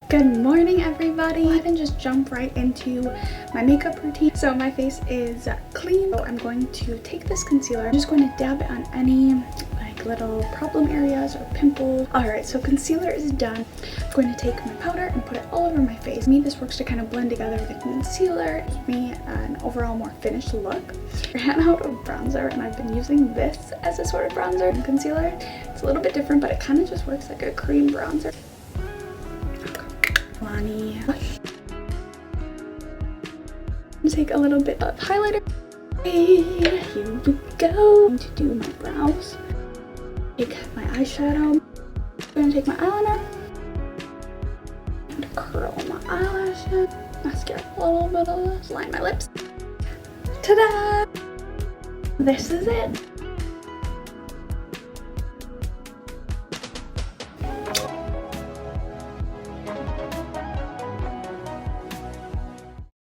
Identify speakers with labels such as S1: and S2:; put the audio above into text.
S1: Good morning, everybody. Go ahead and just jump right into my makeup routine. So my face is clean. So I'm going to take this concealer. I'm just going to dab it on any like little problem areas or pimples. Alright, so concealer is done. I'm going to take my powder and put it all over my face. For me, this works to kind of blend together the concealer. Gives me an overall more finished look. I ran out of bronzer and I've been using this as a sort of bronzer and concealer. It's a little bit different, but it kind of just works like a cream bronzer. Take a little bit of highlighter. Here we go. I'm going to do my brows. Take my eyeshadow. I'm going to take my eyeliner. I'm going to curl my eyelashes. Mascara a little bit of this. Line my lips. Ta-da! This is it.